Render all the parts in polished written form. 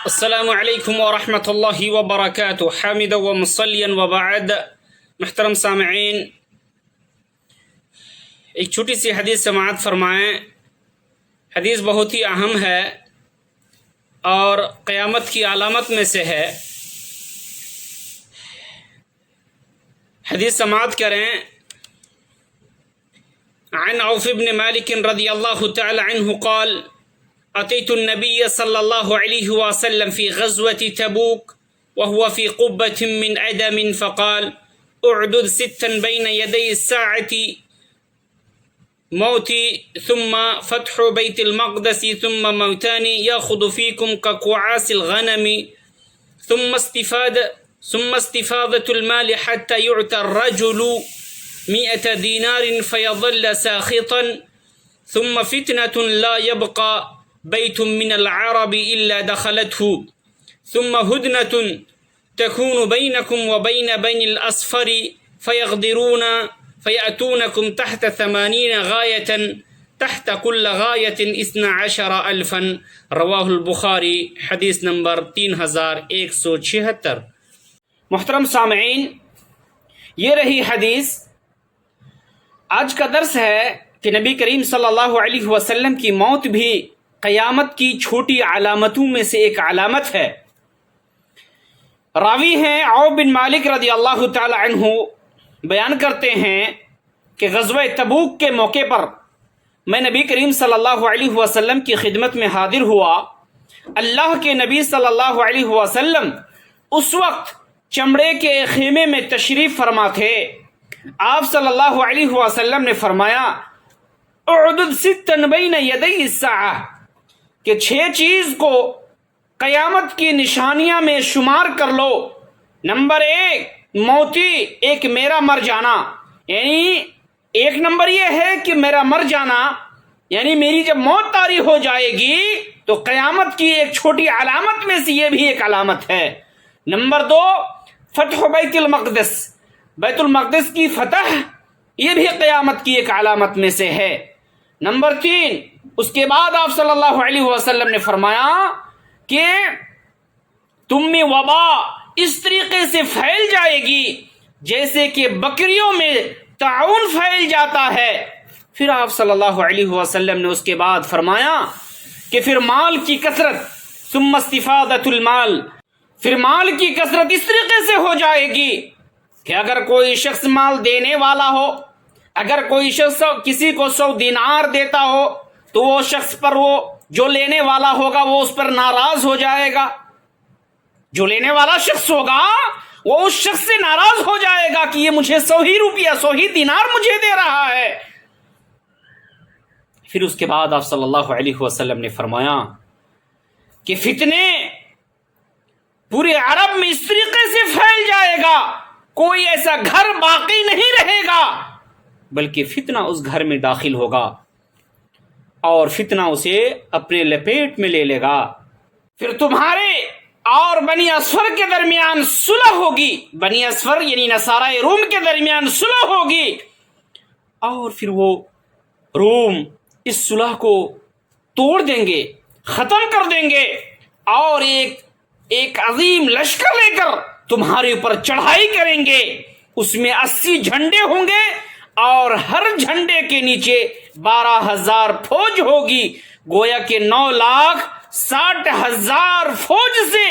السلام علیکم ورحمۃ اللہ وبرکاتہ حامد و مصلیا وبعد. محترم سامعین، ایک چھوٹی سی حدیث سماعت فرمائیں. حدیث بہت ہی اہم ہے اور قیامت کی علامت میں سے ہے. حدیث سماعت کریں. عن عوف بن مالک رضی اللہ تعالی عنہ قال: أتيت النبي صلى الله عليه وسلم في غزوة تبوك وهو في قبة من أدم فقال: اعدد ستا بين يدي الساعة موتي ثم فتح بيت المقدس ثم موتان يأخذ فيكم كقعاس الغنم ثم استفاضة المال حتى يعطى الرجل 100 دينار فيظل ساخطا ثم فتنة لا يبقى بيت من العرب إلا دخلته ثم هدنة تكون بينكم وبين بني الأصفر فيغدرون فيأتونكم تحت 80 غاية تحت كل غاية 12,000. رواہ البخاری. حدیث نمبر 3176. محترم سامعین، یہ رہی حدیث. آج کا درس ہے کہ نبی کریم صلی اللہ علیہ وسلم کی موت بھی قیامت کی چھوٹی علامتوں میں سے ایک علامت ہے. راوی ہیں عوف بن مالک رضی اللہ تعالی عنہ، بیان کرتے ہیں کہ غزوہ تبوک کے موقع پر میں نبی کریم صلی اللہ علیہ وسلم کی خدمت میں حاضر ہوا. اللہ کے نبی صلی اللہ علیہ وسلم اس وقت چمڑے کے خیمے میں تشریف فرما تھے. آپ صلی اللہ علیہ وسلم نے فرمایا: اعدد ستا بین یدی الساعہ، کہ 6 چیز کو قیامت کی نشانیاں میں شمار کر لو. نمبر 1 موتی، ایک میرا مر جانا. یعنی ایک نمبر یہ ہے کہ میرا مر جانا، یعنی میری جب موت طاری ہو جائے گی تو قیامت کی ایک چھوٹی علامت میں سے یہ بھی ایک علامت ہے. نمبر 2 فتح بیت المقدس، بیت المقدس کی فتح، یہ بھی قیامت کی ایک علامت میں سے ہے. نمبر 3 اس کے بعد آپ صلی اللہ علیہ وسلم نے فرمایا کہ تم میں وبا اس طریقے سے پھیل جائے گی جیسے کہ بکریوں میں طاعون پھیل جاتا ہے. پھر آپ صلی اللہ علیہ وسلم نے اس کے بعد فرمایا کہ پھر مال کی کثرت، ثم استفاضۃ المال، پھر مال کی کثرت اس طریقے سے ہو جائے گی کہ اگر کوئی شخص مال دینے والا ہو، اگر کوئی شخص کسی کو 100 دینار دیتا ہو تو وہ شخص پر، وہ جو لینے والا ہوگا وہ اس پر ناراض ہو جائے گا. جو لینے والا شخص ہوگا وہ اس شخص سے ناراض ہو جائے گا کہ یہ مجھے 100 ہی روپیہ، 100 ہی دینار مجھے دے رہا ہے. پھر اس کے بعد آپ صلی اللہ علیہ وسلم نے فرمایا کہ فتنے پورے عرب میں اس طریقے سے پھیل جائے گا، کوئی ایسا گھر باقی نہیں رہے گا بلکہ فتنہ اس گھر میں داخل ہوگا اور فتنہ اسے اپنے لپیٹ میں لے لے گا. پھر تمہارے اور بنی اصفر کے درمیان صلح ہوگی، بنی اصفر یعنی نصارہ روم کے درمیان صلح ہوگی، اور پھر وہ روم اس صلح کو توڑ دیں گے، ختم کر دیں گے، اور ایک عظیم لشکر لے کر تمہارے اوپر چڑھائی کریں گے. اس میں 80 جھنڈے ہوں گے اور ہر جھنڈے کے نیچے 12,000 فوج ہوگی. گویا کہ 9,60,000 فوج سے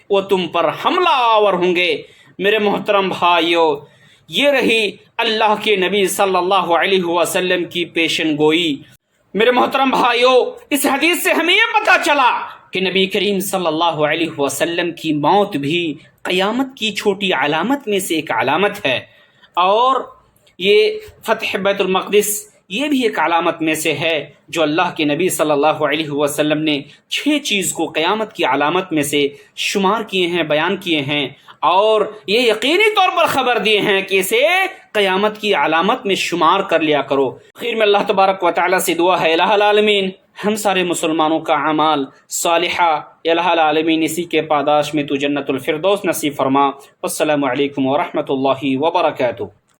وہ تم پر حملہ آور ہوں گے. میرے محترم بھائیو، یہ رہی اللہ کے نبی صلی اللہ علیہ وسلم کی پیشن گوئی. میرے محترم بھائیو، اس حدیث سے ہمیں یہ پتہ چلا کہ نبی کریم صلی اللہ علیہ وسلم کی موت بھی قیامت کی چھوٹی علامت میں سے ایک علامت ہے، اور یہ فتح بیت المقدس یہ بھی ایک علامت میں سے ہے جو اللہ کے نبی صلی اللہ علیہ وسلم نے 6 چیز کو قیامت کی علامت میں سے شمار کیے ہیں، بیان کیے ہیں، اور یہ یقینی طور پر خبر دیے ہیں کہ اسے قیامت کی علامت میں شمار کر لیا کرو. خیر میں اللہ تبارک و تعالی سے دعا ہے الہ العالمین ہم سارے مسلمانوں کا اعمال صالحہ الہ العالمین اسی کے پاداش میں تو جنت الفردوس نصیب فرما. السلام علیکم ورحمۃ اللہ وبرکاتہ.